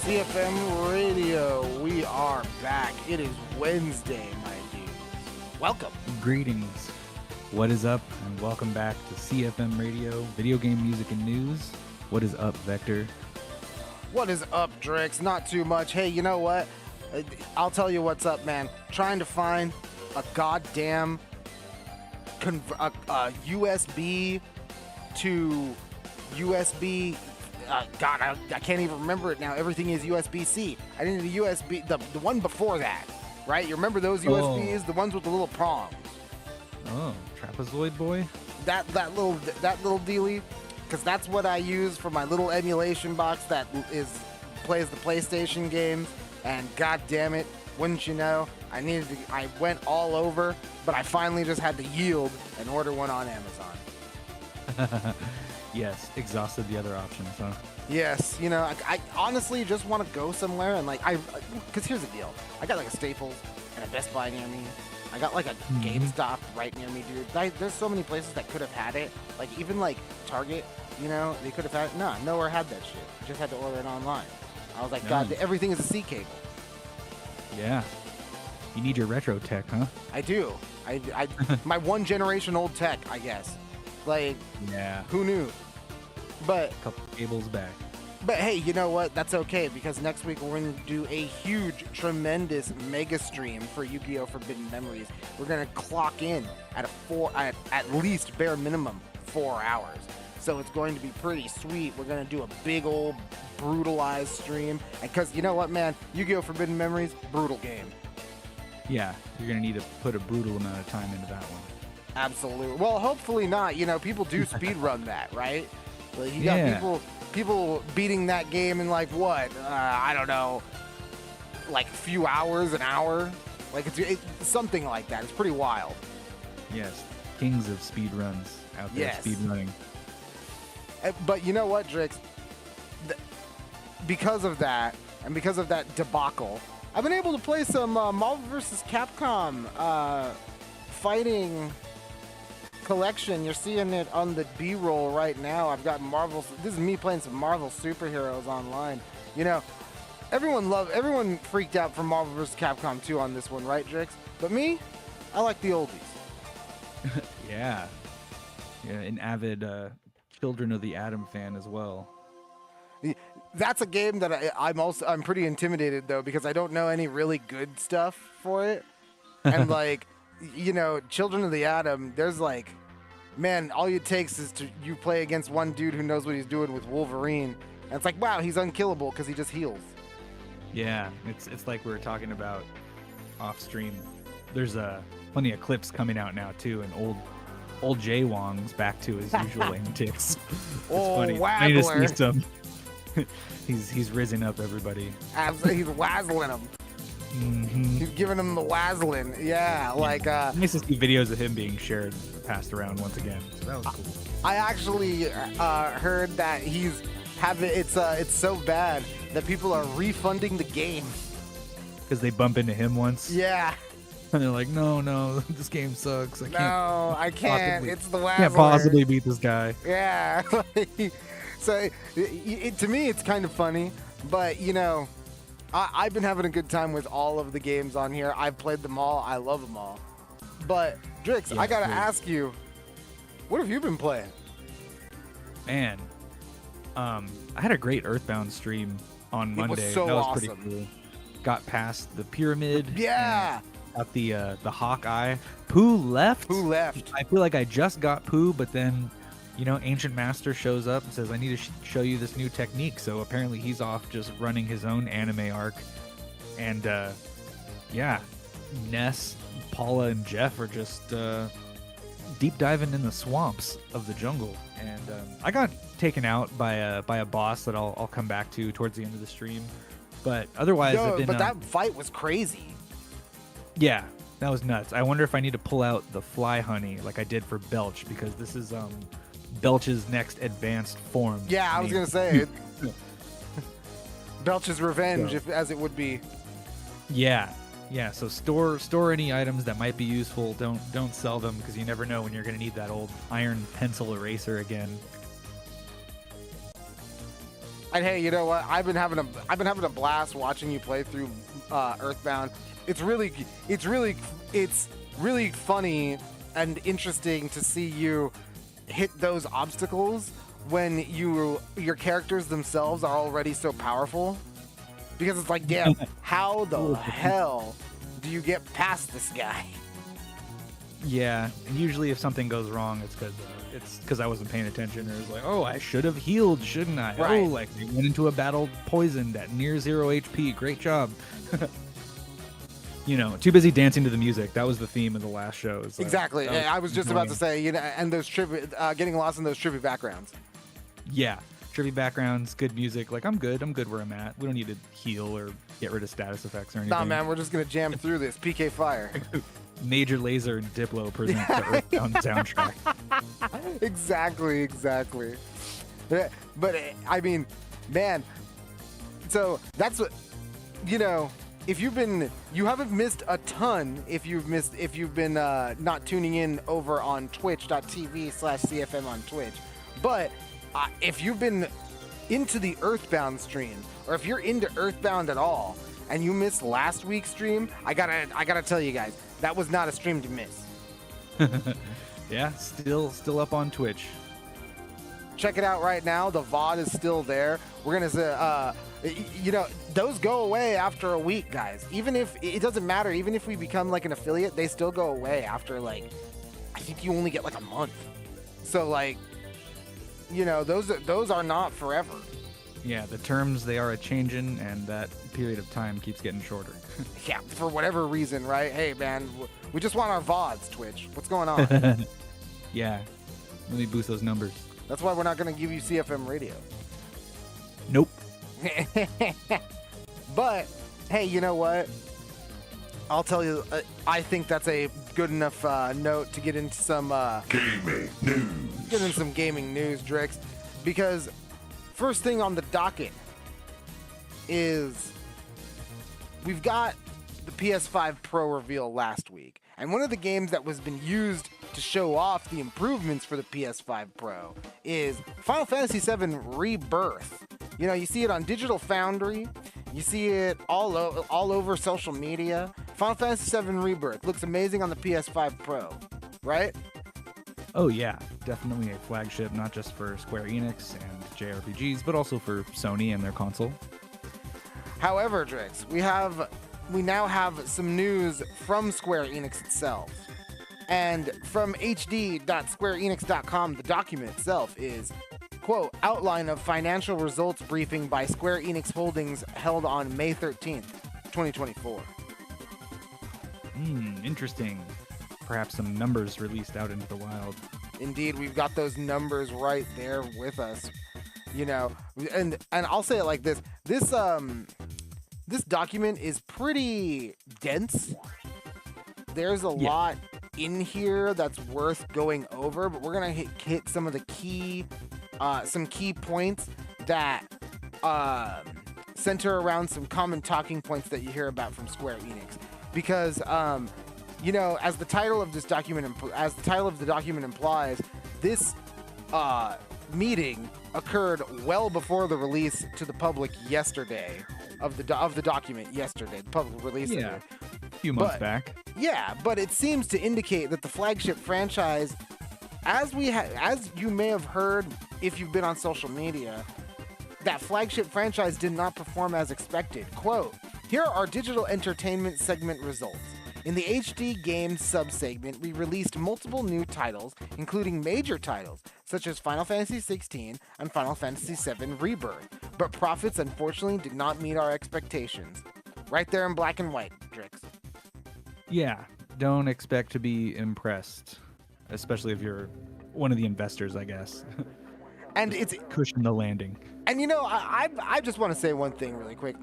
CFM Radio, we are back. It is Wednesday, my dudes. Welcome. Greetings. What is up? And welcome back to CFM Radio, video game music and news. What is up, Vector? What is up, Drix? Not too much. Hey, you know what? I'll tell you what's up, man. Trying to find a goddamn USB to USB. God, I can't even remember it now. Everything is USB-C. I needed a USB, the one before that, right? You remember those USBs, the ones with the little prongs? Oh, trapezoid boy. That little dealie, because that's what I use for my little emulation box that plays the PlayStation games. And god damn it, wouldn't you know, I went all over, but I finally just had to yield and order one on Amazon. Yes, exhausted the other options, huh? Yes, you know, I honestly just want to go somewhere and because here's the deal. I got like a Staples and a Best Buy near me. I got like a GameStop right near me, dude. There's so many places that could have had it. Like even like Target, you know, they could have had it. No, nowhere had that shit. You just had to order it online. I was like, God, everything is a C cable. Yeah. You need your retro tech, huh? I do. I my one generation old tech, I guess. Like, yeah. Who knew? But a couple cables back. But hey, you know what? That's okay, because next week we're going to do a huge, tremendous mega stream for Yu-Gi-Oh! Forbidden Memories. We're going to clock in at at least bare minimum 4 hours. So it's going to be pretty sweet. We're going to do a big old brutalized stream. Because you know what, man? Yu-Gi-Oh! Forbidden Memories, brutal game. Yeah, you're going to need to put a brutal amount of time into that one. Absolutely. Well, hopefully not. You know, people do speed run that, right? Like, you got people beating that game in like what? I don't know, like a few hours, an hour. Like it's something like that. It's pretty wild. Yes, kings of speed runs out there speed running. But you know what, Drix? Because of that, and because of that debacle, I've been able to play some Marvel vs. Capcom fighting collection. You're seeing it on the B-roll right now. I've got Marvel. This is me playing some Marvel superheroes online. You know, everyone freaked out for Marvel vs. Capcom 2 on this one, right, Drix? But me, I like the oldies. Yeah, an avid Children of the Atom fan as well. That's a game that I'm pretty intimidated though, because I don't know any really good stuff for it. And like, you know, Children of the Atom, there's like, man, all it takes is you play against one dude who knows what he's doing with Wolverine, and it's like, wow, he's unkillable because he just heals. Yeah, it's like we were talking about off stream. There's plenty of clips coming out now too, and old Jay Wong's back to his usual antics. It's funny. Funny to see some. He's risen up everybody. Absolutely, he's wazzling them. Mm-hmm. He's giving him the wazzling. Yeah, like nice to see videos of him being shared, passed around once again. So that was cool. I actually heard that it's so bad that people are refunding the game because they bump into him once. Yeah. And they're like, no, this game sucks. I can't. It's the wazzler. Can't possibly beat this guy. Yeah. So to me, it's kind of funny, but you know, I've been having a good time with all of the games on here. I've played them all. I love them all. But Drix, I gotta ask you, what have you been playing? Man, I had a great Earthbound stream on Monday. It was so that was awesome. Pretty cool. Got past the pyramid. Yeah. Got the Hawkeye. Pooh left. I feel like I just got Pooh, but then, you know, Ancient Master shows up and says, I need to show you this new technique. So apparently he's off just running his own anime arc. And, Ness, Paula, and Jeff are just deep diving in the swamps of the jungle. And I got taken out by a boss that I'll come back to towards the end of the stream. But otherwise, that fight was crazy. Yeah, that was nuts. I wonder if I need to pull out the fly honey like I did for Belch, because this is Belch's next advanced form. Yeah, I was gonna say Belch's revenge, as it would be. Yeah. So store any items that might be useful. Don't sell them, because you never know when you're gonna need that old iron pencil eraser again. And hey, you know what? I've been having a blast watching you play through Earthbound. It's really funny and interesting to see you hit those obstacles when your characters themselves are already so powerful. Because it's like, damn, how the hell do you get past this guy? Yeah, and usually if something goes wrong, it's because I wasn't paying attention, or it's like, oh, I should have healed, shouldn't I? Right. Oh, like we went into a battle poisoned at near 0 HP. Great job. You know, too busy dancing to the music. That was the theme of the last show. Like, exactly. I was just about to say, you know, and those getting lost in those trippy backgrounds. Yeah, trippy backgrounds, good music. Like, I'm good where I'm at. We don't need to heal or get rid of status effects or anything. Nah, man, we're just gonna jam through this. PK Fire. Major Lazer and Diplo present the Earthbound soundtrack. Exactly. But I mean, man. So that's what, if you haven't missed a ton. If you've been not tuning in over on twitch.tv/CFM on Twitch, but if you've been into the Earthbound stream, or if you're into Earthbound at all, and you missed last week's stream, I gotta tell you guys, that was not a stream to miss. Yeah, still up on Twitch. Check it out right now. The VOD is still there. We're gonna say, those go away after a week, guys. Even if it doesn't matter, even if we become like an affiliate, they still go away after I think you only get like a month. So those are not forever. Yeah, the terms, they are a-changing, and that period of time keeps getting shorter. Yeah, for whatever reason, right? Hey, man, we just want our VODs, Twitch. What's going on? Yeah, let me boost those numbers. That's why we're not going to give you CFM Radio. Nope. But, hey, you know what? I'll tell you, I think that's a good enough note to get into some Gaming news. Get into some gaming news, Drix, because first thing on the docket is we've got the PS5 Pro reveal last week, and one of the games that was been used to show off the improvements for the PS5 Pro is Final Fantasy VII Rebirth. You see it on Digital Foundry, you see it all over social media. Final Fantasy VII Rebirth looks amazing on the PS5 Pro, right? Oh yeah, definitely a flagship, not just for Square Enix and JRPGs, but also for Sony and their console. However, Drix, we now have some news from Square Enix itself. And from hd.squareenix.com, the document itself is, quote, outline of financial results briefing by Square Enix Holdings held on May 13th, 2024. Interesting. Perhaps some numbers released out into the wild. Indeed, we've got those numbers right there with us. And I'll say it like this. This document is pretty dense. There's a lot in here that's worth going over, but we're gonna hit some of the key points that center around some common talking points that you hear about from Square Enix, because as the title of the document implies, this meeting occurred well before the release to the public yesterday of the document yesterday, the public release of it. A few months back. Yeah, but it seems to indicate that the flagship franchise, as you may have heard if you've been on social media, that flagship franchise did not perform as expected. Quote, here are our digital entertainment segment results. In the HD Games sub-segment, we released multiple new titles, including major titles, such as Final Fantasy XVI and Final Fantasy VII Rebirth, but profits unfortunately did not meet our expectations. Right there in black and white, Drix. Yeah, don't expect to be impressed, especially if you're one of the investors, I guess. And it's cushion the landing. And I just want to say one thing really quick.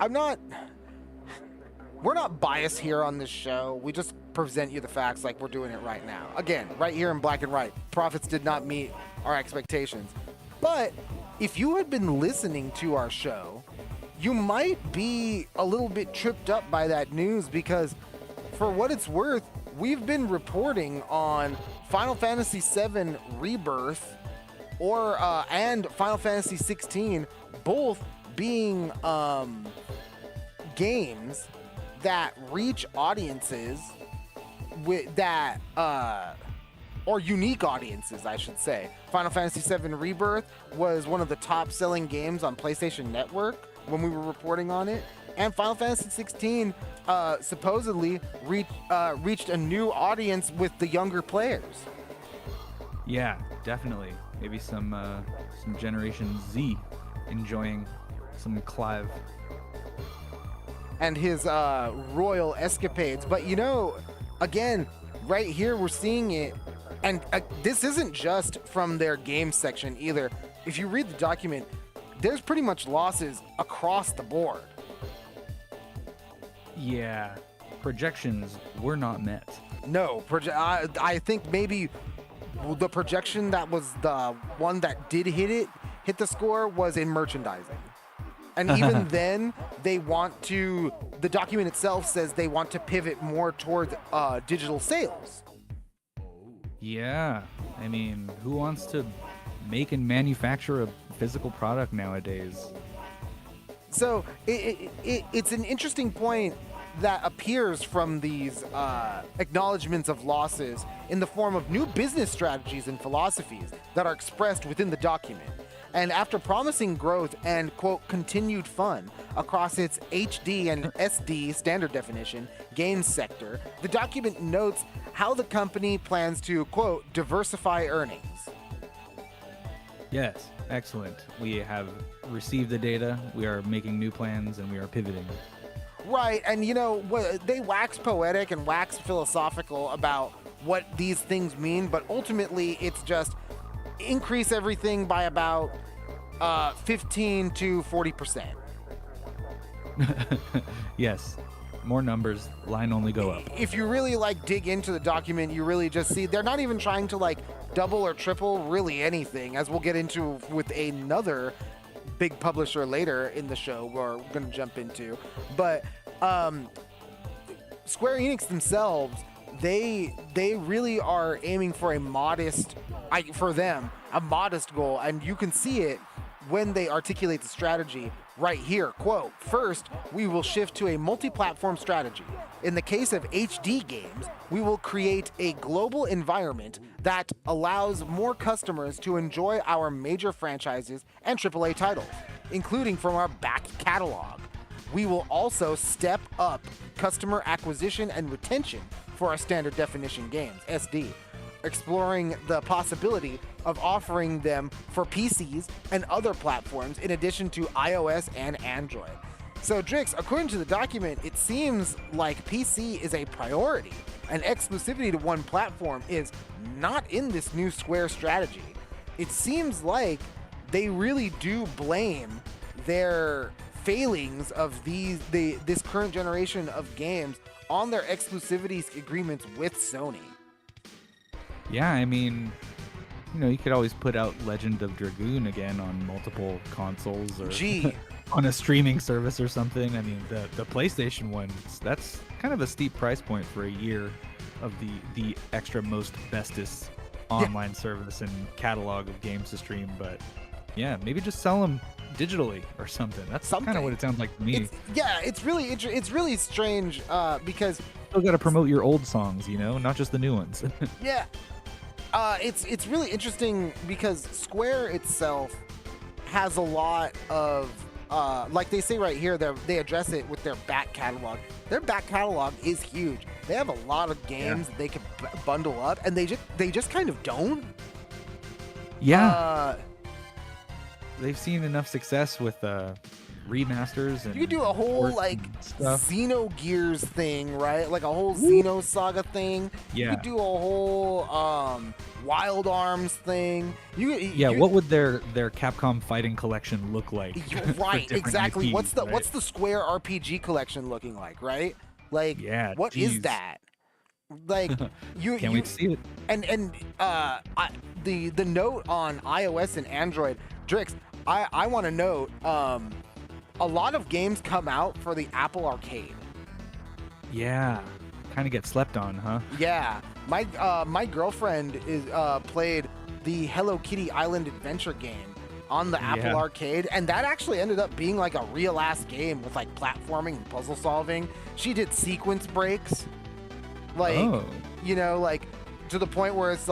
We're not biased here on this show. We just present you the facts like we're doing it right now. Again, right here in black and white. Profits did not meet our expectations. But if you had been listening to our show, you might be a little bit tripped up by that news, because for what it's worth, we've been reporting on Final Fantasy VII Rebirth and Final Fantasy XVI, both being games that reach audiences or unique audiences, I should say. Final Fantasy VII Rebirth was one of the top-selling games on PlayStation Network when we were reporting on it, and Final Fantasy XVI supposedly reached a new audience with the younger players. Yeah, definitely. Maybe some Generation Z enjoying some Clive and his royal escapades. But again, right here we're seeing it, and this isn't just from their game section either. If you read the document, there's pretty much losses across the board. Yeah, projections were not met. No, I think maybe the projection that was the one that did hit the score was in merchandising. And even then, the document itself says they want to pivot more towards digital sales. Yeah, I mean, who wants to make and manufacture a physical product nowadays? So it's an interesting point that appears from these acknowledgments of losses in the form of new business strategies and philosophies that are expressed within the document. And after promising growth and, quote, continued fun across its HD and SD standard definition games sector, the document notes how the company plans to, quote, diversify earnings. Yes, excellent. We have received the data, we are making new plans, and we are pivoting. Right, and they wax poetic and wax philosophical about what these things mean, but ultimately it's just increase everything by about 15 to 40%. Yes, more numbers, line only go up. If you really dig into the document, you really just see they're not even trying to double or triple really anything, as we'll get into with another big publisher later in the show we're going to jump into. But Square Enix themselves, they really are aiming for a modest goal, and you can see it when they articulate the strategy right here. Quote, first, we will shift to a multi-platform strategy. In the case of HD games, we will create a global environment that allows more customers to enjoy our major franchises and AAA titles, including from our back catalog. We will also step up customer acquisition and retention for our standard definition games, SD, exploring the possibility of offering them for PCs and other platforms in addition to iOS and Android. So, Drix, according to the document, it seems like PC is a priority, and exclusivity to one platform is not in this new Square strategy. It seems like they really do blame their failings of this current generation of games on their exclusivity agreements with Sony. Yeah, I mean, you could always put out Legend of Dragoon again on multiple consoles or on a streaming service or something. I mean, the PlayStation one, that's kind of a steep price point for a year of the extra most bestest online service and catalog of games to stream. But yeah, maybe just sell them digitally or something. That's kind of what it sounds like to me. It's really strange because still got to promote your old songs, not just the new ones. Yeah. It's really interesting because Square itself has a lot of like they say right here, they address it with their back catalog. Their back catalog is huge. They have a lot of games that they can bundle up, and they just kind of don't. Yeah. They've seen enough success with remasters and you could do a whole Xenogears thing, right? Like a whole Xenosaga thing. Yeah. You could do a whole Wild Arms thing. What would their Capcom fighting collection look like? Right, exactly. IPs, what's the Square RPG collection looking like, right? Like, what is that? Like, can't wait to see it. And the note on iOS and Android, Drix, I want to note, a lot of games come out for the Apple Arcade. Yeah, kind of get slept on, huh? Yeah, my girlfriend played the Hello Kitty Island Adventure game on the Apple Arcade, and that actually ended up being like a real ass game with platforming and puzzle solving. She did sequence breaks, to the point where it's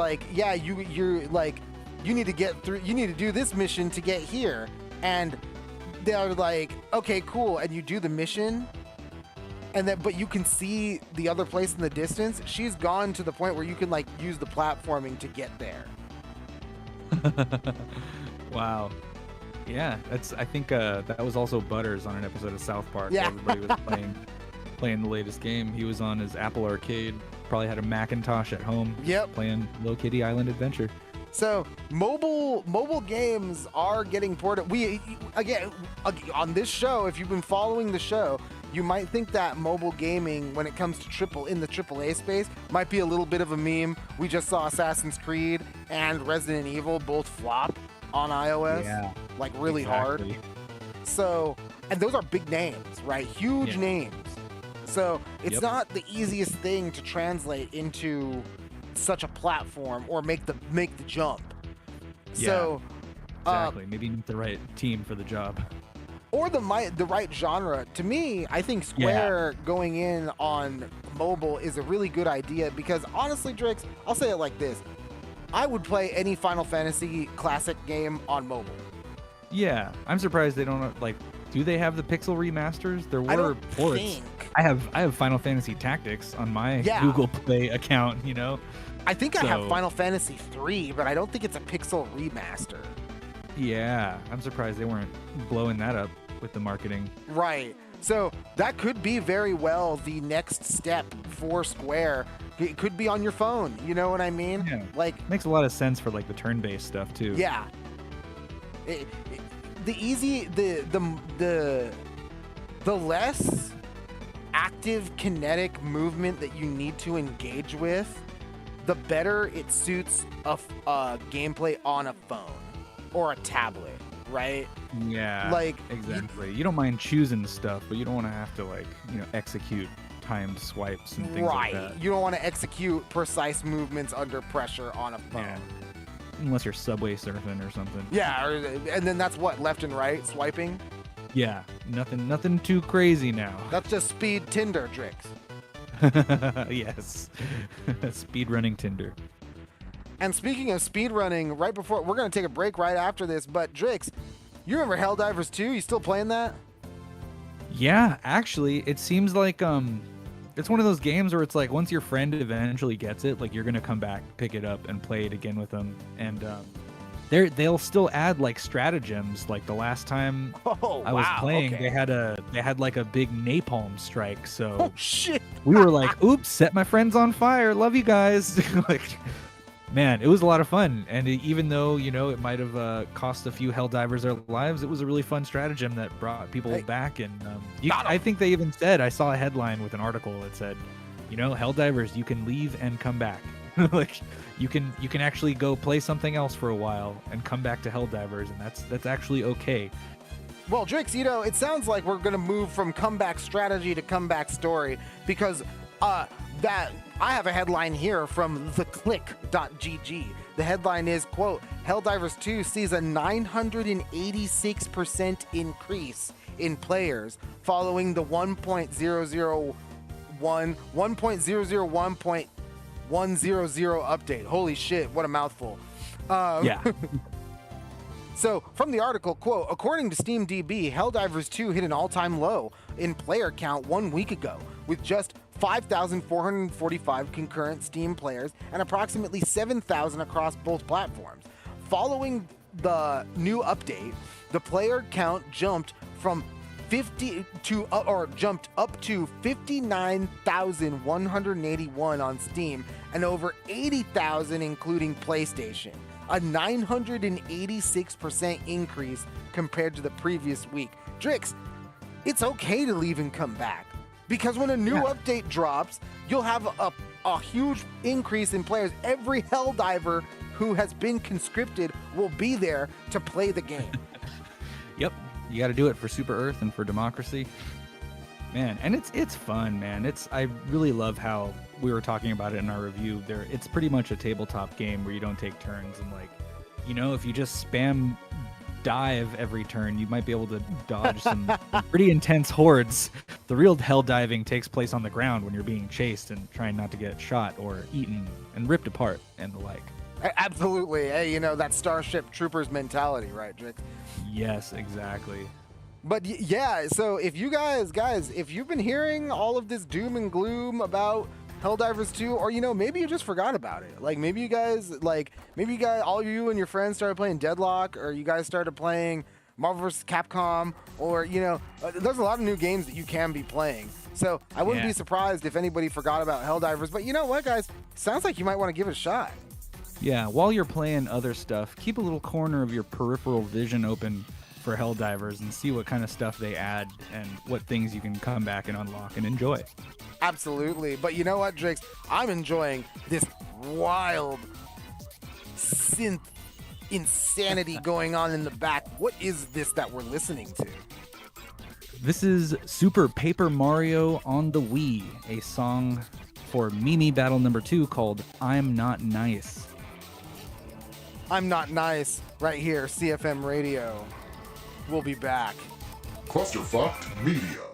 you need to get through, you need to do this mission to get here, and they're like, okay, cool, and you do the mission, but you can see the other place in the distance. She's gone to the point where you can use the platforming to get there. Wow. Yeah, I think that was also Butters on an episode of South Park. Yeah. Where everybody was playing the latest game. He was on his Apple Arcade, probably had a Macintosh at home. Yep. Playing Hello Kitty Island Adventure. So mobile games are getting ported. We again on this show, if you've been following the show, you might think that mobile gaming, when it comes to the AAA space, might be a little bit of a meme. We just saw Assassin's Creed and Resident Evil both flop on iOS, like really hard. So, and those are big names, right? Huge names. So it's not the easiest thing to translate into such a platform or make the jump. So exactly. Maybe you need the right team for the job. Or the right genre. To me, I think Square going in on mobile is a really good idea because honestly, Drix, I'll say it like this. I would play any Final Fantasy classic game on mobile. Yeah, I'm surprised they don't do they have the pixel remasters? There were ports. I have Final Fantasy Tactics on my Google Play account, you know. I think I have Final Fantasy 3, but I don't think it's a pixel remaster. Yeah, I'm surprised they weren't blowing that up with the marketing. Right. So that could be very well the next step for Square. It could be on your phone. You know what I mean? Yeah. Like, makes a lot of sense for the turn-based stuff too. Yeah. The less active kinetic movement that you need to engage with, the better it suits a gameplay on a phone or a tablet, right? Yeah, exactly. You don't mind choosing stuff, but you don't want to have to execute timed swipes and things like that. You don't want to execute precise movements under pressure on a phone. Yeah. Unless you're subway surfing or something. Yeah, and then that's what, left and right swiping? Yeah, nothing too crazy now. That's just speed Tinder, Drix. Yes. Speed running Tinder. And speaking of speed running, we're going to take a break right after this, but Drix, you remember Helldivers 2? You still playing that? Yeah, actually, it seems like it's one of those games where it's like once your friend eventually gets it, you're going to come back, pick it up and play it again with them. And they'll still add stratagems. Like the last time I was playing, they had a big napalm strike. So shit. We were like, oops, set my friends on fire. Love you guys. Man, it was a lot of fun. And even though, it might have cost a few Helldivers their lives, it was a really fun stratagem that brought people back. And I think they even said, I saw a headline with an article that said, Helldivers, you can leave and come back. You can actually go play something else for a while and come back to Helldivers, and that's actually okay. Well, Drix, it sounds like we're going to move from comeback strategy to comeback story because that I have a headline here from theclick.gg. The headline is, quote, Helldivers 2 sees a 986% increase in players following the 1.001 update. Holy shit, what a mouthful. Yeah. So, from the article, quote, according to SteamDB, Helldivers 2 hit an all-time low in player count 1 week ago, with just 5,445 concurrent Steam players and approximately 7,000 across both platforms. Following the new update, the player count jumped from jumped up to 59,181 on Steam and over 80,000 including PlayStation. A 986% increase compared to the previous week. Drix, it's okay to leave and come back because when a new update drops, you'll have a huge increase in players. Every Helldiver who has been conscripted will be there to play the game. Yep. You got to do it for Super Earth and for democracy. Man, and it's fun, man. I really love how we were talking about it in our review. It's pretty much a tabletop game where you don't take turns and if you just spam dive every turn, you might be able to dodge some pretty intense hordes. The real hell diving takes place on the ground when you're being chased and trying not to get shot or eaten and ripped apart and the like. Absolutely. Hey, that Starship Troopers mentality, right, Drix? Yes, exactly. But yeah, so if you guys, if you've been hearing all of this doom and gloom about Helldivers 2, or maybe you just forgot about it. Maybe you guys, all you and your friends started playing Deadlock, or you guys started playing Marvel vs. Capcom, or there's a lot of new games that you can be playing. So I wouldn't be surprised if anybody forgot about Helldivers. But you know what, guys? Sounds like you might want to give it a shot. Yeah, while you're playing other stuff, keep a little corner of your peripheral vision open for Helldivers and see what kind of stuff they add and what things you can come back and unlock and enjoy. Absolutely. But you know what, Drakes? I'm enjoying this wild synth insanity going on in the back. What is this that we're listening to? This is Super Paper Mario on the Wii, a song for Mimi Battle number 2 called I'm Not Nice. I'm Not Nice, right here, CFM Radio. We'll be back. Clusterfucked Media.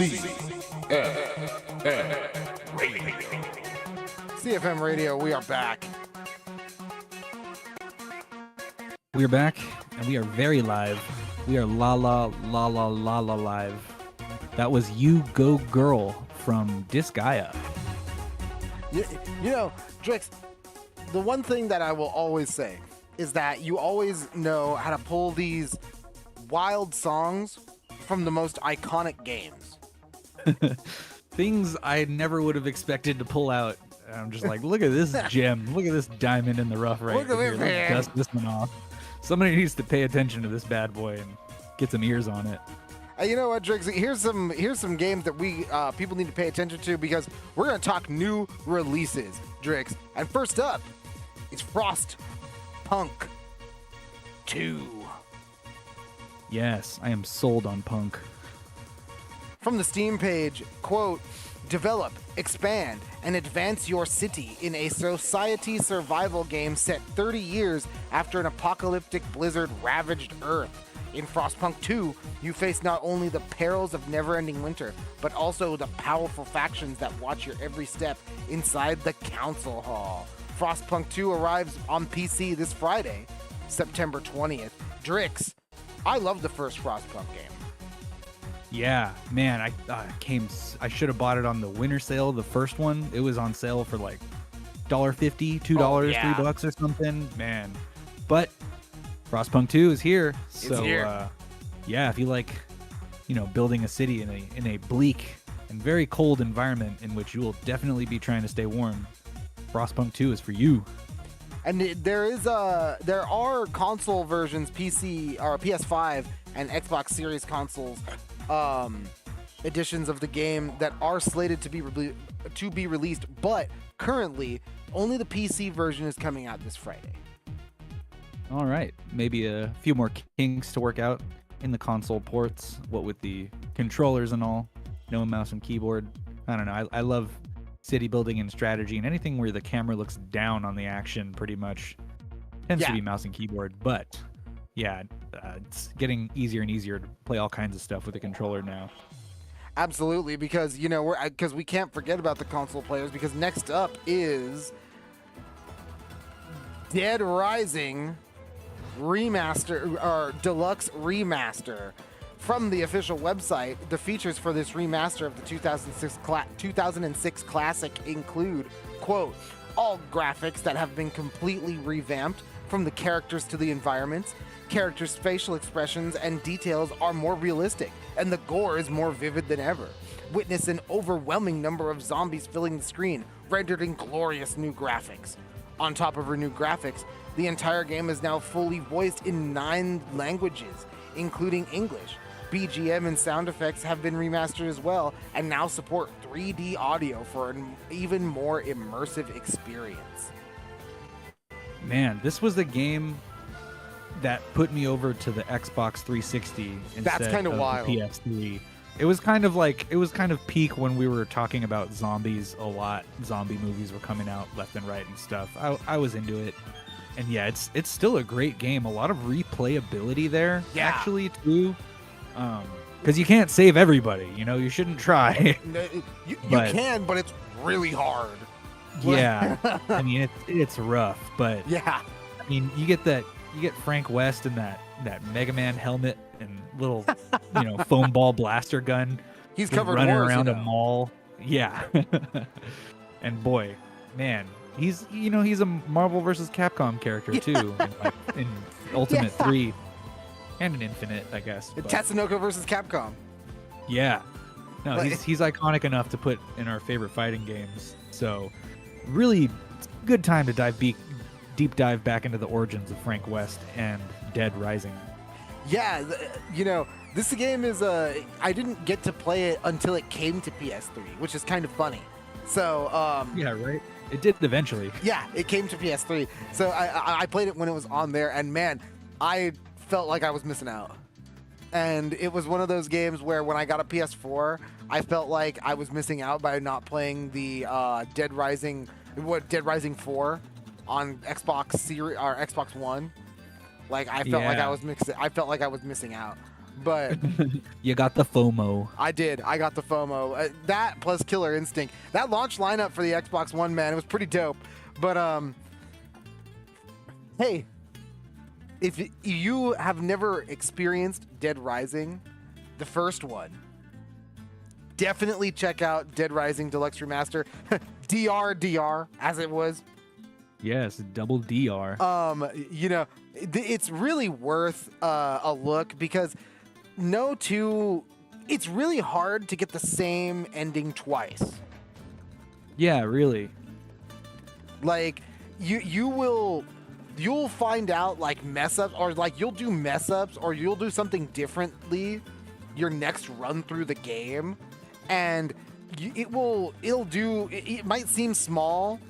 Radio. CFM Radio, we are back. We are back, and we are very live. We are la la la la la la live. That was You Go Girl from Disgaea. You know, Drix, the one thing that I will always say is that you always know how to pull these wild songs from the most iconic games. Things I never would have expected to pull out. I'm just like, look at this gem. Look at this diamond in the rough right here. Let's dust this one off. Somebody needs to pay attention to this bad boy and get some ears on it. You know what, Drix? Here's some games that we people need to pay attention to because we're gonna talk new releases, Drix. And first up, it's Frostpunk 2. Yes, I am sold on punk. From the Steam page, quote, develop, expand, and advance your city in a society survival game set 30 years after an apocalyptic blizzard ravaged Earth. In Frostpunk 2, you face not only the perils of never-ending winter, but also the powerful factions that watch your every step inside the Council Hall. Frostpunk 2 arrives on PC this Friday, September 20th. Drix, I love the first Frostpunk game. Yeah, man, I should have bought it on the winter sale, the first one. It was on sale for like $1.50, $2, $3 or something. Man. But Frostpunk 2 is here. So yeah, if you like, building a city in a bleak and very cold environment in which you will definitely be trying to stay warm, Frostpunk 2 is for you. And there are console versions, PC or PS5 and Xbox Series consoles, editions of the game that are slated to be released, but currently only the PC version is coming out this Friday. All right, maybe a few more kinks to work out in the console ports. What with the controllers and all, no mouse and keyboard. I don't know. I love city building and strategy, and anything where the camera looks down on the action pretty much tends to be mouse and keyboard. But yeah, it's getting easier and easier to play all kinds of stuff with the controller now. Absolutely, because because we can't forget about the console players. Because next up is Dead Rising remaster or deluxe remaster. From the official website, the features for this remaster of the 2006 classic include, quote, all graphics that have been completely revamped, from the characters to the environments. Characters' facial expressions and details are more realistic, and the gore is more vivid than ever. Witness an overwhelming number of zombies filling the screen, rendered in glorious new graphics. On top of her new graphics, the entire game is now fully voiced in 9 languages, including English. BGM and sound effects have been remastered as well, and now support 3D audio for an even more immersive experience. Man, this was the game that put me over to the Xbox 360 instead of the PS3. It was kind of peak when we were talking about zombies a lot. Zombie movies were coming out left and right and stuff. I was into it. And yeah, it's still a great game. A lot of replayability there, actually, too. Because you can't save everybody. You shouldn't try. You can, but it's really hard. Yeah, I mean it's rough, but yeah, I mean you get Frank West in that Mega Man helmet and little foam ball blaster gun. He's covered running wars, around a mall. Yeah, and boy, man, he's a Marvel vs. Capcom character too in Ultimate 3 and in Infinite, I guess. Tatsunoko versus Capcom. Yeah, no, he's iconic enough to put in our favorite fighting games. So. Really good time to deep dive back into the origins of Frank West and Dead Rising. Yeah, this game is I didn't get to play it until it came to PS3, which is kind of funny. So yeah, right. It did eventually. Yeah, it came to PS3. So I played it when it was on there, and man, I felt like I was missing out. And it was one of those games where when I got a PS4, I felt like I was missing out by not playing the Dead Rising 4 on Xbox Series or Xbox One. Like I felt like I was missing out. But You got the FOMO. I did. I got the FOMO. That plus Killer Instinct. That launch lineup for the Xbox One, man, it was pretty dope. But hey, if you have never experienced Dead Rising, the first one, definitely check out Dead Rising Deluxe Remaster. DR, as it was. Yes, double DR. It's really worth a look because it's really hard to get the same ending twice. Yeah, really. Like you'll find out like mess ups, or like you'll do mess ups, or you'll do something differently your next run through the game, and it might seem small,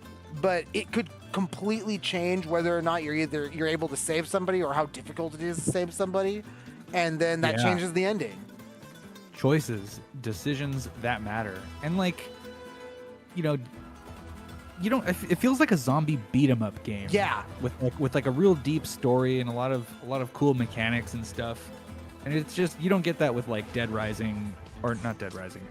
but it could completely change whether or not you're able to save somebody or how difficult it is to save somebody, and then that changes the ending. Choices, decisions that matter. And like, it feels like a zombie beat 'em up game. Yeah. With like a real deep story and a lot of cool mechanics and stuff. And it's just, you don't get that with like Dead Rising, or not Dead Rising,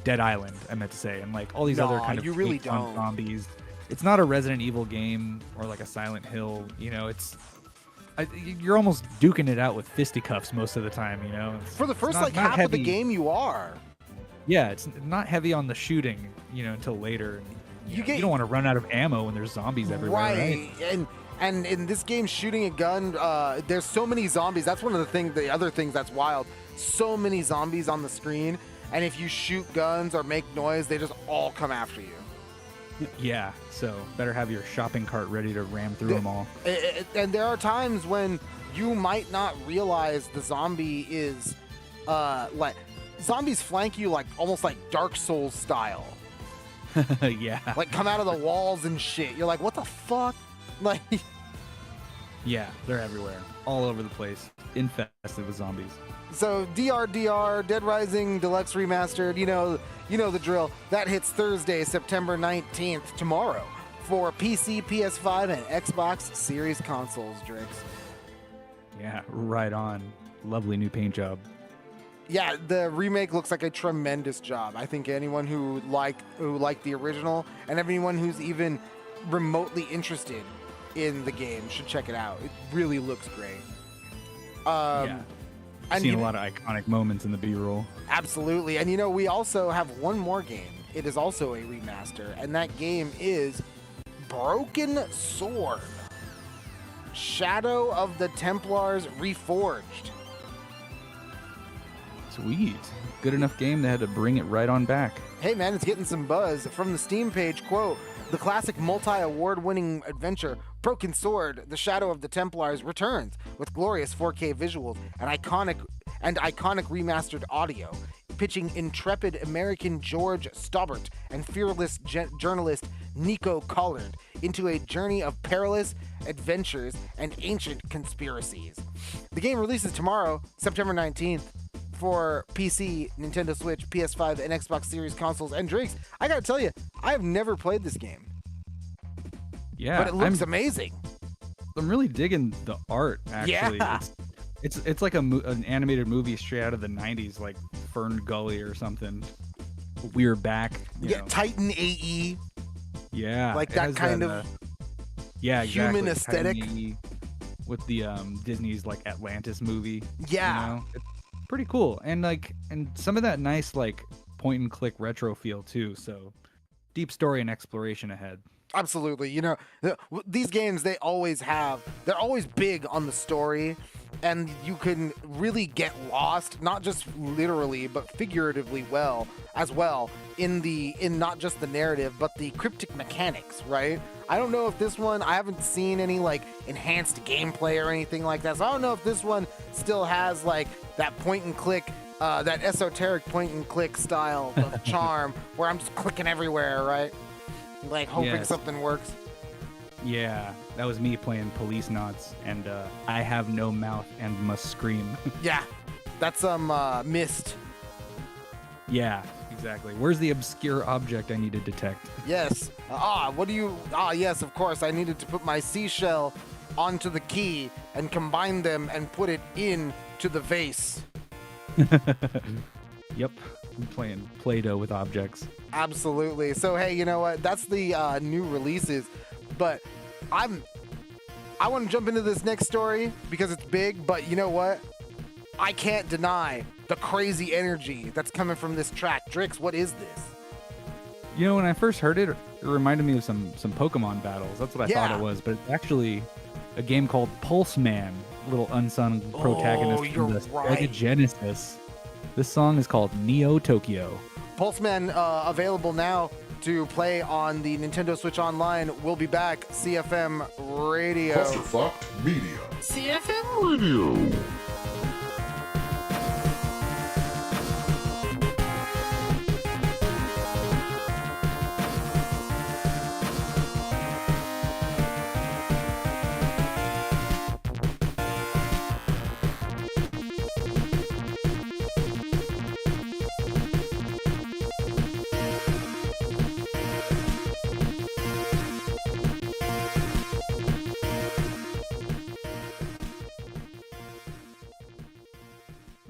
Dead Island, I meant to say, and like all these other kind of you really takes on don't. zombies. It's not a Resident Evil game or like a Silent Hill, you're almost duking it out with fisticuffs most of the time, For the first half heavy. of the game, you are. Yeah, it's not heavy on the shooting, until later. You don't want to run out of ammo when there's zombies everywhere, right? And in this game, shooting a gun, there's so many zombies. That's one of the other things that's wild. So many zombies on the screen, and if you shoot guns or make noise, they just all come after you. Yeah, so better have your shopping cart ready to ram through them all. And there are times when you might not realize the zombie is, like, zombies flank you like almost like Dark Souls style. Yeah. Like come out of the walls and shit. You're like, what the fuck? Like. Yeah, they're everywhere, all over the place, infested with zombies. So DR, Dead Rising Deluxe Remastered, you know the drill. That hits Thursday, September 19th, tomorrow, for PC, PS5, and Xbox Series consoles, Drix. Yeah, right on. Lovely new paint job. Yeah, the remake looks like a tremendous job. I think anyone who liked the original, and anyone who's even remotely interested in the game should check it out. It really looks great. Yeah. I've seen a lot of iconic moments in the B-roll. Absolutely. And we also have one more game. It is also a remaster, and that game is Broken Sword. Shadow of the Templars Reforged. Sweet. Good enough game they had to bring it right on back. Hey man, it's getting some buzz. From the Steam page, quote, the classic multi-award-winning adventure Broken Sword, The Shadow of the Templars returns with glorious 4K visuals and iconic remastered audio, pitching intrepid American George Stobbart and fearless journalist Nico Collard into a journey of perilous adventures and ancient conspiracies. The game releases tomorrow, September 19th, for PC, Nintendo Switch, PS5, and Xbox Series consoles. And Drakes, I gotta tell you, I have never played this game. Yeah, but it looks amazing. I'm really digging the art, actually. Yeah. It's like an animated movie straight out of the 90s, like Fern Gully or something. We're back. You know. Titan AE. Yeah. Like that kind of human aesthetic. Titan AE with the Disney's like Atlantis movie. Yeah. It's pretty cool. And some of that nice like point and click retro feel too. So deep story and exploration ahead. Absolutely. These games, they're always big on the story, and you can really get lost, not just literally, but figuratively as well, in not just the narrative, but the cryptic mechanics, right? I don't know if this one, I haven't seen any like enhanced gameplay or anything like that, so I don't know if this one still has like that point and click, that esoteric point and click style of charm, where I'm just clicking everywhere, right? Like hoping something works. Yeah, that was me playing Police Knots, and I have no mouth and must scream. Yeah, that's Myst. Yeah, exactly. Where's the obscure object I need to detect? Yes. Yes, of course. I needed to put my seashell onto the key and combine them and put it into the vase. Yep, I'm playing Play-Doh with objects. Absolutely. So hey, you know what? That's the new releases, but I want to jump into this next story because it's big. But you know what? I can't deny the crazy energy that's coming from this track. Drix, what is this? You know, when I first heard it, it reminded me of some Pokemon battles. That's what I thought it was, but it's actually a game called Pulse Man, little unsung protagonist from the Sega Genesis. This song is called Neo Tokyo. Pulse Man available now to play on the Nintendo Switch Online. We'll be back. CFM Radio. Clusterfucked Media. CFM Radio.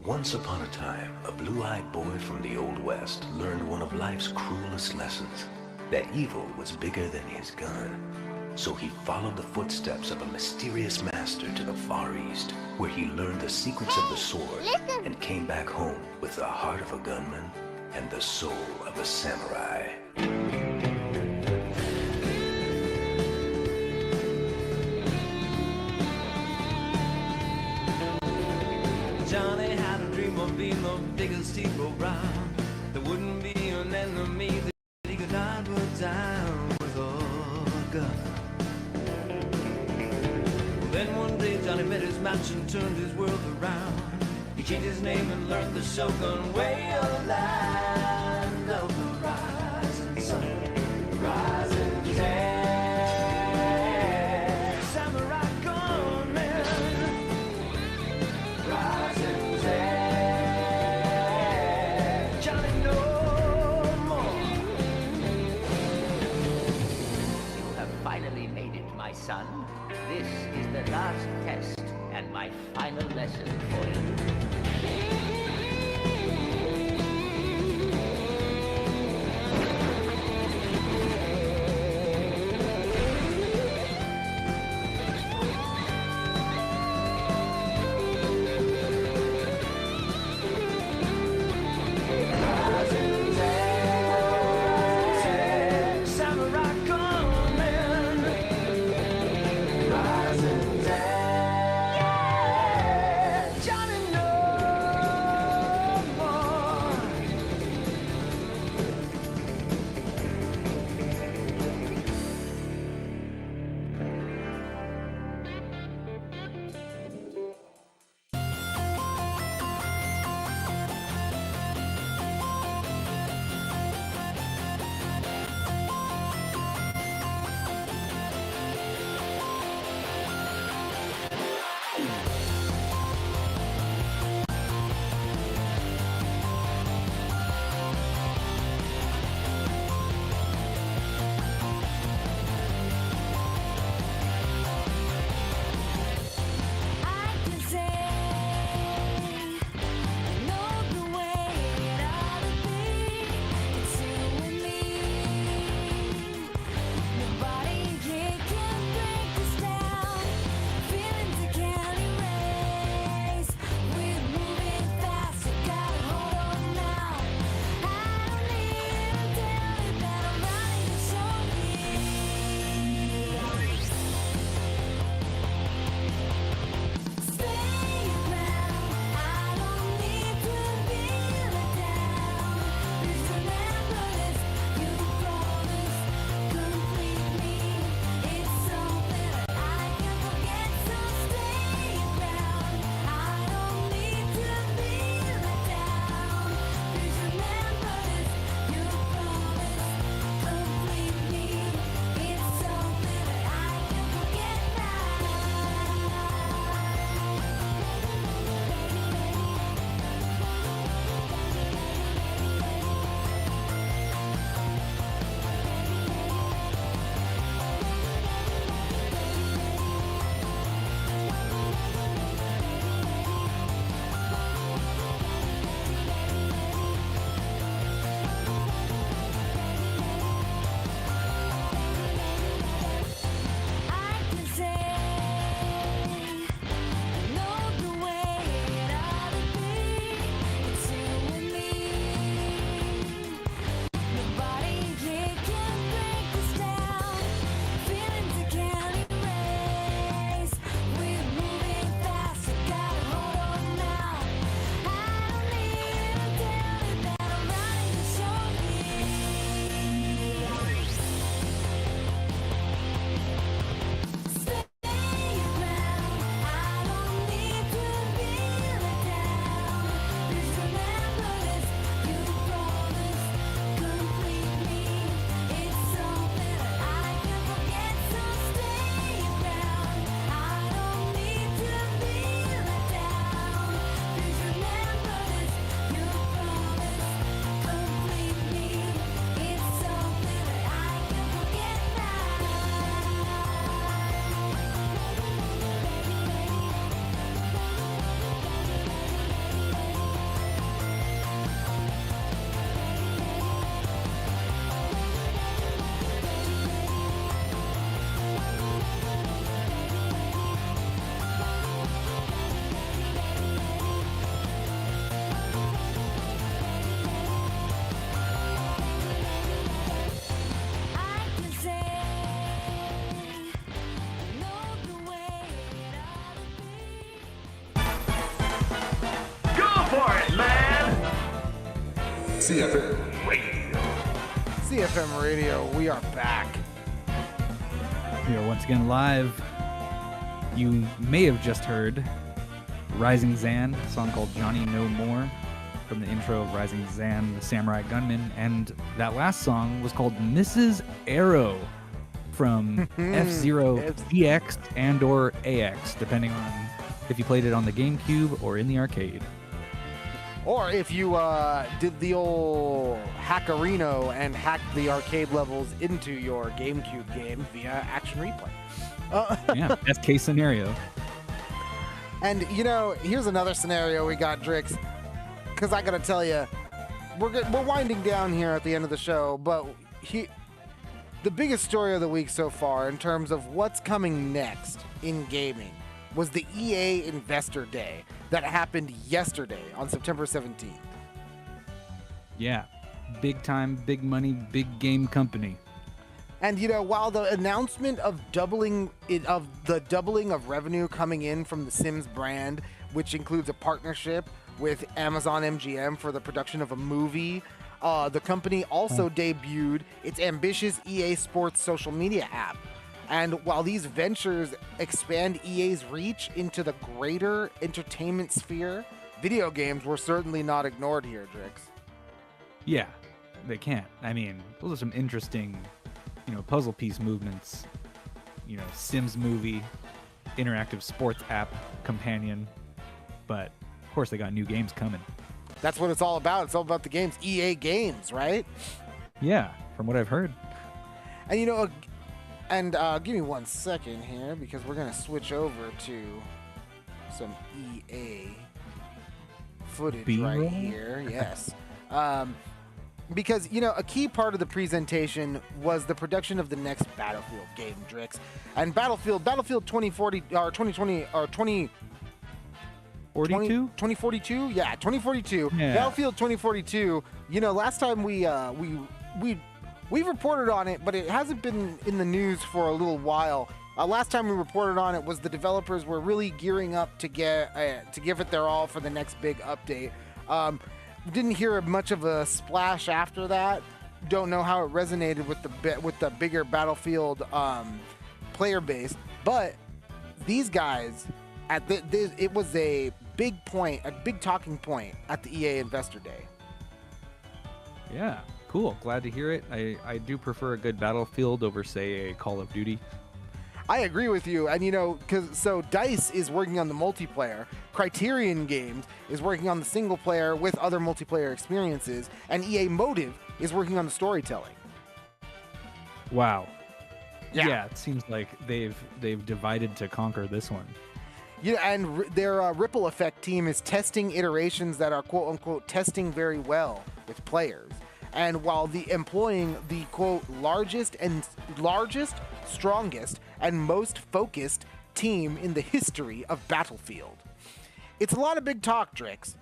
Once upon a time, a blue-eyed boy from the Old West learned one of life's cruelest lessons, that evil was bigger than his gun. So he followed the footsteps of a mysterious master to the Far East, where he learned the secrets of the sword and came back home with the heart of a gunman and the soul of a samurai. Johnny had a dream of being the biggest hero round. There wouldn't be an enemy that he could not put down with a gun. Then one day Johnny met his match and turned his world around. He changed his name and learned the Shogun way of land of the rising sun, the rising day. Son, this is the last test and my final lesson for you. CFM Radio. CFM Radio, we are back. We are once again live. You may have just heard Rising Zan, a song called Johnny No More, from the intro of Rising Zan, the Samurai Gunman, and that last song was called Mrs. Arrow from F-Zero EX and or AX, depending on if you played it on the GameCube or in the arcade. Or if you did the old hackerino and hacked the arcade levels into your GameCube game via Action Replay. Yeah, best case scenario. And, here's another scenario we got, Drix. Because I got to tell you, we're winding down here at the end of the show, but the biggest story of the week so far in terms of what's coming next in gaming was the EA Investor Day that happened yesterday on September 17th. Yeah, big time, big money, big game company. And while the announcement of the doubling of revenue coming in from the Sims brand, which includes a partnership with Amazon MGM for the production of a movie, the company also debuted its ambitious EA Sports social media app. And while these ventures expand EA's reach into the greater entertainment sphere, video games were certainly not ignored here, Drix. Yeah, they can't. I mean, those are some interesting, puzzle piece movements. Sims movie, interactive sports app companion. But, of course, they got new games coming. That's what it's all about. It's all about the games. EA Games, right? Yeah, from what I've heard. And, give me 1 second here, because we're going to switch over to some EA footage B-roll? right here. Yes. Because, a key part of the presentation was the production of the next Battlefield game, Drix. And Battlefield 2040, or 2020, or 2042? Yeah, 2042. Yeah. Battlefield 2042, last time we reported on it, but it hasn't been in the news for a little while. Last time we reported on it was the developers were really gearing up to give it their all for the next big update. Didn't hear much of a splash after that. Don't know how it resonated with the bigger Battlefield player base. But these guys, it was a big talking point at the EA Investor Day. Yeah, cool. Glad to hear it. I do prefer a good Battlefield over, say, a Call of Duty. I agree with you. And, so DICE is working on the multiplayer. Criterion Games is working on the single player with other multiplayer experiences. And EA Motive is working on the storytelling. Wow. Yeah. It seems like they've divided to conquer this one. Yeah, and their Ripple Effect team is testing iterations that are quote-unquote testing very well with players. And while employing the, quote, largest, strongest, and most focused team in the history of Battlefield. It's a lot of big talk, Drix.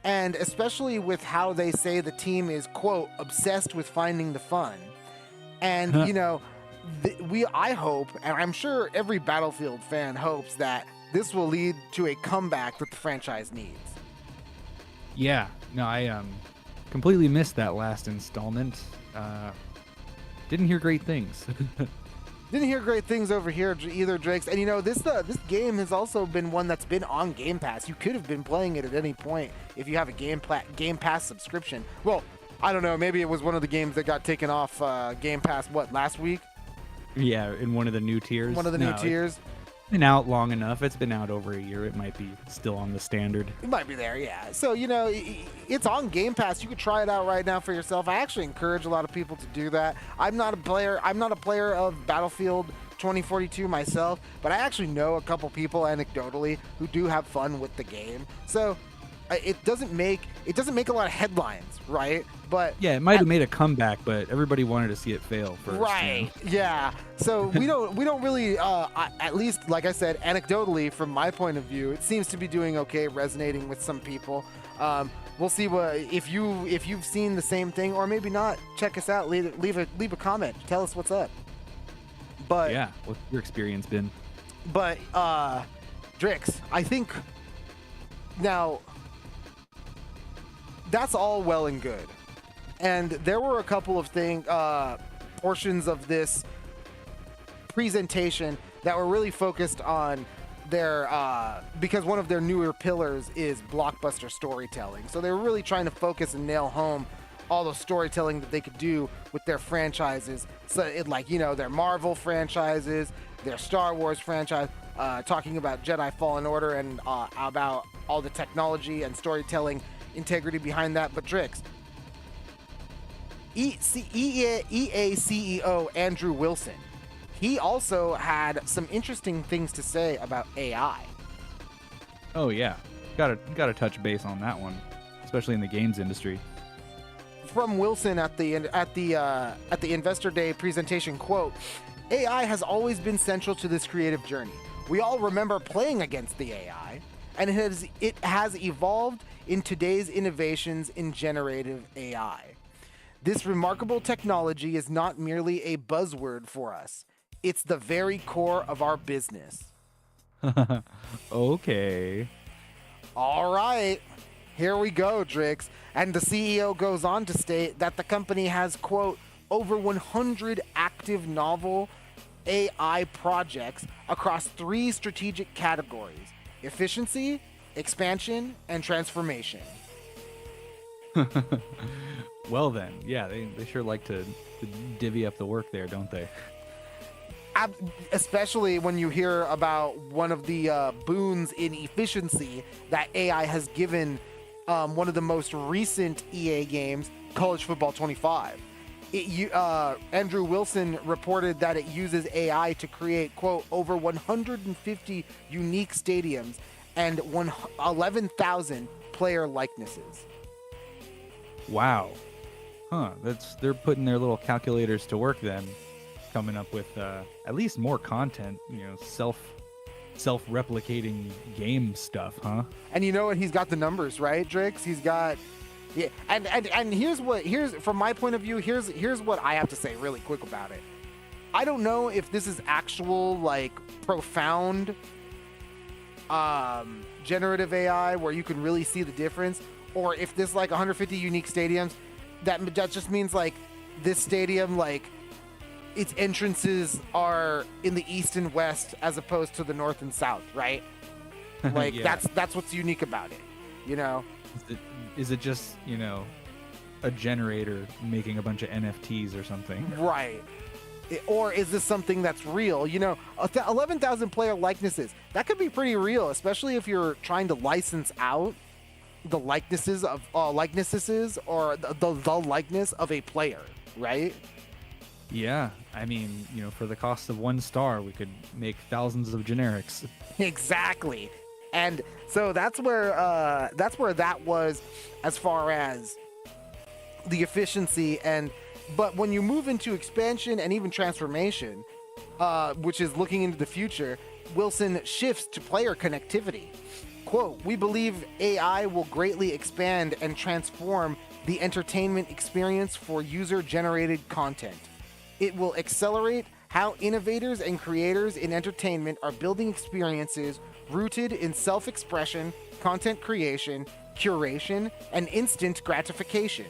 And especially with how they say the team is, quote, obsessed with finding the fun. And, I hope, and I'm sure every Battlefield fan hopes, that this will lead to a comeback that the franchise needs. Yeah. No, I completely missed that last installment. Didn't hear great things. Didn't hear great things over here either, Drakes. And this game has also been one that's been on Game Pass. You could have been playing it at any point if you have a Game Pass subscription. Well, I don't know. Maybe it was one of the games that got taken off Game Pass, last week? Yeah, in one of the new tiers. One of the new tiers. It's been out long enough. It's been out over a year. It might be still on the standard. It might be there, yeah. So, it's on Game Pass. You could try it out right now for yourself. I actually encourage a lot of people to do that. I'm not a player of Battlefield 2042 myself, but I actually know a couple people anecdotally who do have fun with the game. So, it doesn't make a lot of headlines, right? But yeah, it might have made a comeback, but everybody wanted to see it fail first. Right. Yeah. So we don't really at least, like I said, anecdotally from my point of view, it seems to be doing okay, resonating with some people. We'll see if you've seen the same thing or maybe not. Check us out. Leave a comment. Tell us what's up. But yeah, what's your experience been? But Drix, I think now that's all well and good. And there were a couple of portions of this presentation that were really focused on their because one of their newer pillars is blockbuster storytelling. So they were really trying to focus and nail home all the storytelling that they could do with their franchises. So their Marvel franchises, their Star Wars franchise, talking about Jedi Fallen Order and about all the technology and storytelling integrity behind that. But Drix, EA CEO Andrew Wilson, he also had some interesting things to say about AI. Oh yeah, gotta touch base on that one, especially in the games industry. From Wilson at the Investor Day presentation, quote, AI has always been central to this creative journey. We all remember playing against the AI, and it has evolved in today's innovations in generative AI. This remarkable technology is not merely a buzzword for us. It's the very core of our business. Okay. All right. Here we go, Drix. And the CEO goes on to state that the company has, quote, over 100 active novel AI projects across 3 strategic categories: efficiency, expansion, and transformation. Well then, yeah, they sure like to divvy up the work there, don't they? Especially when you hear about one of the boons in efficiency that AI has given one of the most recent EA games, College Football 25. Andrew Wilson reported that it uses AI to create, quote, over 150 unique stadiums and 11,000 player likenesses. Wow. Huh, they're putting their little calculators to work then, coming up with at least more content, self-replicating game stuff, huh? And you know what? He's got the numbers, right, Drix? He's got, yeah. And here's from my point of view. Here's what I have to say really quick about it. I don't know if this is actual profound generative AI where you can really see the difference, or if this 150 unique stadiums, that just means this stadium its entrances are in the east and west as opposed to the north and south, right? Yeah. That's what's unique about it, Is it just, a generator making a bunch of NFTs or something? Right. Or is this something that's real? 11,000 player likenesses, that could be pretty real, especially if you're trying to license out the likenesses of or the likeness of a player, right? Yeah, I mean, for the cost of 1 star, we could make thousands of generics. Exactly. And so that's where that was as far as the efficiency. But when you move into expansion and even transformation, which is looking into the future, Wilson shifts to player connectivity. Quote, we believe AI will greatly expand and transform the entertainment experience for user-generated content. It will accelerate how innovators and creators in entertainment are building experiences rooted in self-expression, content creation, curation, and instant gratification,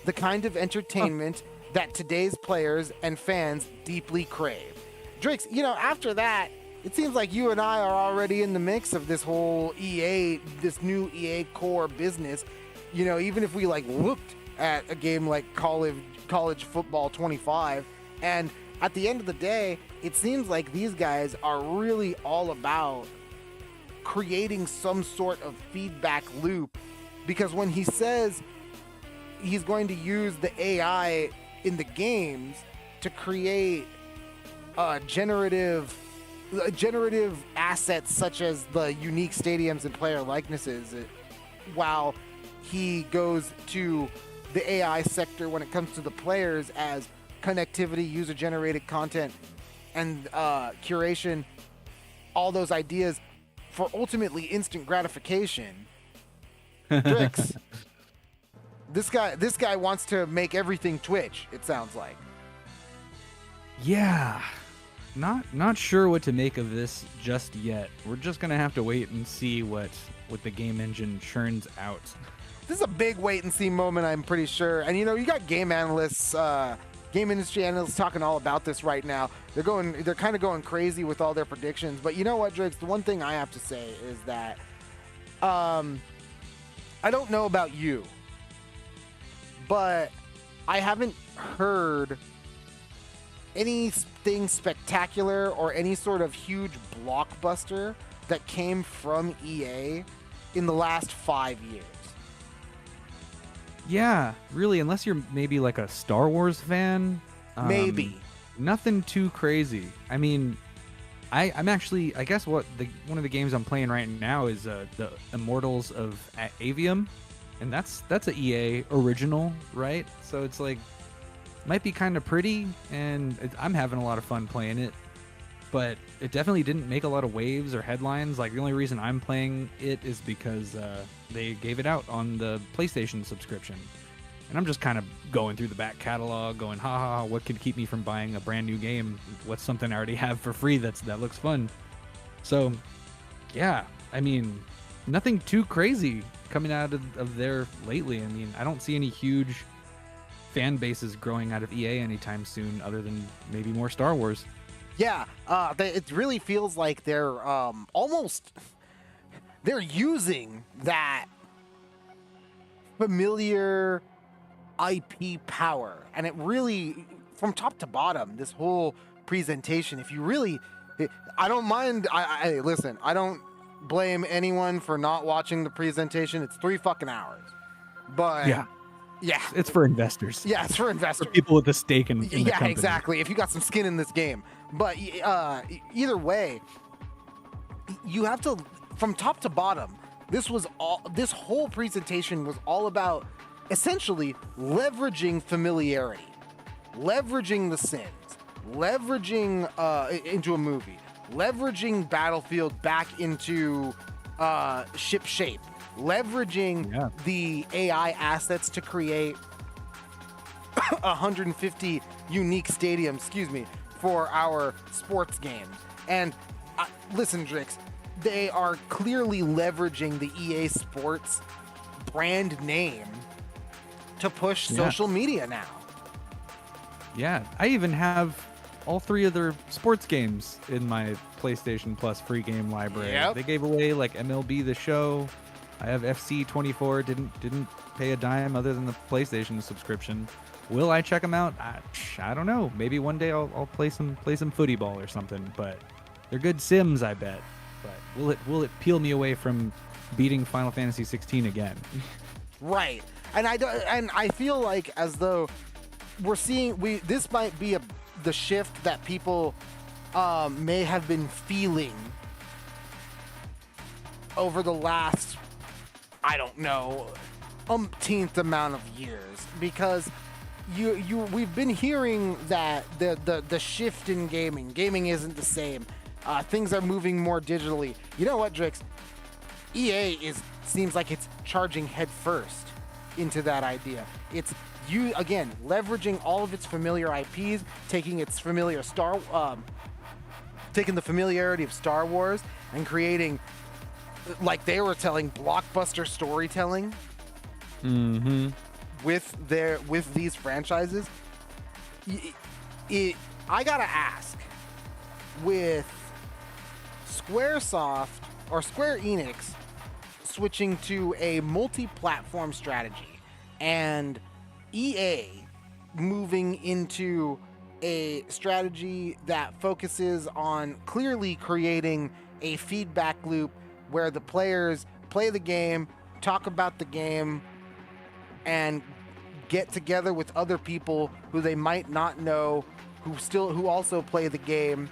the kind of entertainment that today's players and fans deeply crave. Drix, after that, it seems like you and I are already in the mix of this whole this new EA core business. Even if we looked at a game like College Football 25, and at the end of the day, it seems like these guys are really all about creating some sort of feedback loop, because when he says he's going to use the AI in the games to create generative assets such as the unique stadiums and player likenesses, while he goes to the AI sector when it comes to the players as connectivity, user-generated content, and curation, all those ideas for ultimately instant gratification. Drix, this guy wants to make everything Twitch, it sounds like. Yeah. Not sure what to make of this just yet. We're just gonna have to wait and see what the game engine churns out. this is a big wait and see moment, I'm pretty sure. And you got game analysts, game industry analysts talking all about this right now. They're kind of going crazy with all their predictions. But you know what, Drix? The one thing I have to say is that I don't know about you, but I haven't heard anything spectacular or any sort of huge blockbuster that came from EA in the last 5 years. Yeah, really, unless you're maybe like a Star Wars fan. Maybe. Nothing too crazy. I mean, I'm actually, I guess one of the games I'm playing right now is the Immortals of Avium, and that's a EA original, right? So it's like, might be kind of pretty, and I'm having a lot of fun playing it, but it definitely didn't make a lot of waves or headlines. Like, the only reason I'm playing it is because they gave it out on the PlayStation subscription. And I'm just kind of going through the back catalog, going, ha, what could keep me from buying a brand new game? What's something I already have for free that looks fun? So, yeah, I mean, nothing too crazy coming out of there lately. I mean, I don't see any huge fan bases growing out of EA anytime soon, other than maybe more Star Wars. Yeah, it really feels like they're they're using that familiar IP power, and it really, from top to bottom, this whole presentation, if you really, I don't mind, I listen, I don't blame anyone for not watching the presentation. It's 3 fucking hours, but yeah, it's for investors. Yeah, it's for investors, for people with a stake in the company. Exactly, if you got some skin in this game. But either way, you have to, from top to bottom, this whole presentation was all about essentially leveraging familiarity, leveraging The Sims, leveraging into a movie, leveraging Battlefield back into ship shape, leveraging the AI assets to create 150 unique stadiums, for our sports games. And listen, Drix, they are clearly leveraging the EA Sports brand name to push social media now. Yeah, I even have all 3 of their sports games in my PlayStation Plus free game library. Yep. They gave away like MLB The Show. I have FC 24. Didn't pay a dime other than the PlayStation subscription. Will I check them out? I don't know. Maybe one day I'll play some footy ball or something. But they're good Sims, I bet. But will it peel me away from beating Final Fantasy 16 again? Right. And I feel like as though we're seeing this might be the shift that people may have been feeling over the last, I don't know, umpteenth amount of years, because we've been hearing that the shift in gaming isn't the same. Things are moving more digitally. You know what, Drix? EA seems like it's charging headfirst into that idea. It's again leveraging all of its familiar IPs, taking its familiar taking the familiarity of Star Wars and creating, like they were telling, blockbuster storytelling. Mm-hmm. With these franchises. I gotta ask, with Square Enix switching to a multi-platform strategy and EA moving into a strategy that focuses on clearly creating a feedback loop where the players play the game, talk about the game, and get together with other people who they might not know, who also play the game,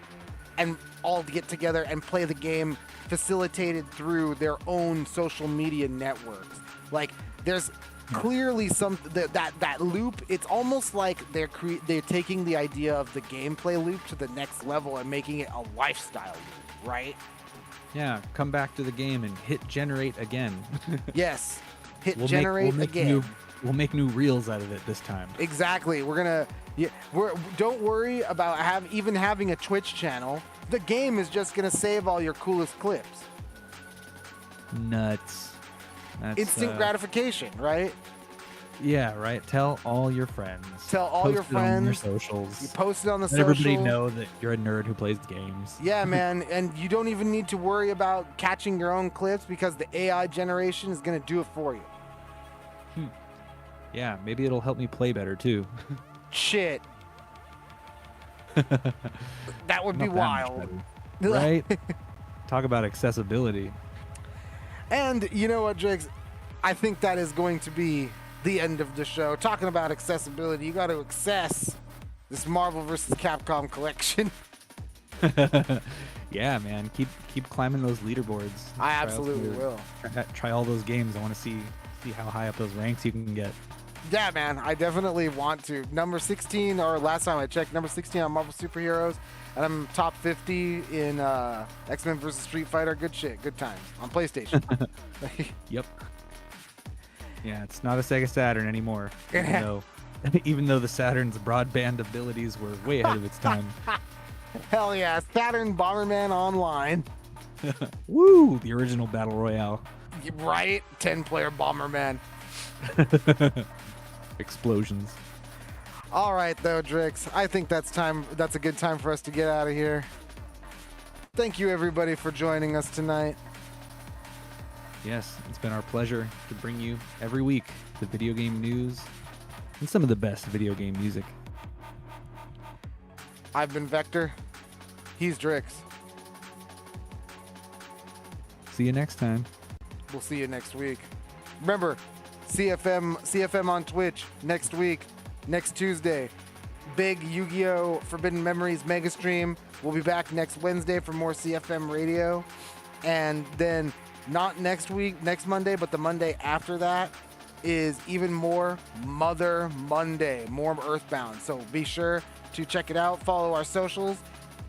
and all get together and play the game facilitated through their own social media networks. Like, there's clearly that loop. It's almost like they're taking the idea of the gameplay loop to the next level and making it a lifestyle loop, right? Yeah, come back to the game and hit generate again. Yes, generate again. We'll make new reels out of it this time. Exactly. Don't worry about having a Twitch channel. The game is just gonna save all your coolest clips. Nuts. That's, instant gratification, right? Yeah, right. Tell all your friends. Tell all Post your it on your friends. socials. You post it on the Let social. everybody know that you're a nerd who plays games. Yeah, man, and you don't even need to worry about catching your own clips because the AI generation is going to do it for you. Yeah, maybe it'll help me play better too. Shit. That would be Not that much wild. better, right? Talk about accessibility. And you know what, Driggs? I think that is going to be the end of the show. Talking about accessibility, you got to access this Marvel vs. Capcom collection. Yeah, man. Keep climbing those leaderboards. I absolutely will. Try all those games. I want to see how high up those ranks you can get. Yeah, man, I definitely want to. Number 16, or last time I checked, number 16 on Marvel Superheroes, and I'm top 50 in X-Men vs. Street Fighter. Good shit, good times on PlayStation. Yep. Yeah, it's not a Sega Saturn anymore. Yeah. Even though the Saturn's broadband abilities were way ahead of its time. Hell yeah, Saturn Bomberman Online. Woo! The original Battle Royale. Right? 10-player Bomberman. Explosions. All right, though, Drix. I think that's a good time for us to get out of here. Thank you, everybody, for joining us tonight. Yes, it's been our pleasure to bring you every week the video game news and some of the best video game music. I've been Vector. He's Drix. See you next time. We'll see you next week. Remember, CFM on Twitch next week, next Tuesday. Big Yu-Gi-Oh! Forbidden Memories mega stream. We'll be back next Wednesday for more CFM Radio. And then not next week, next Monday, but the Monday after that is even more Mother Monday, more Earthbound. So be sure to check it out. Follow our socials,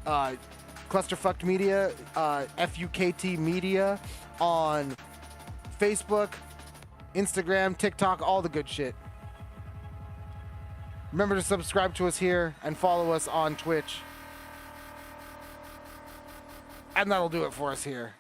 Clusterfucked Media, FUKT Media on Facebook, Instagram, TikTok, all the good shit. Remember to subscribe to us here and follow us on Twitch. And that'll do it for us here.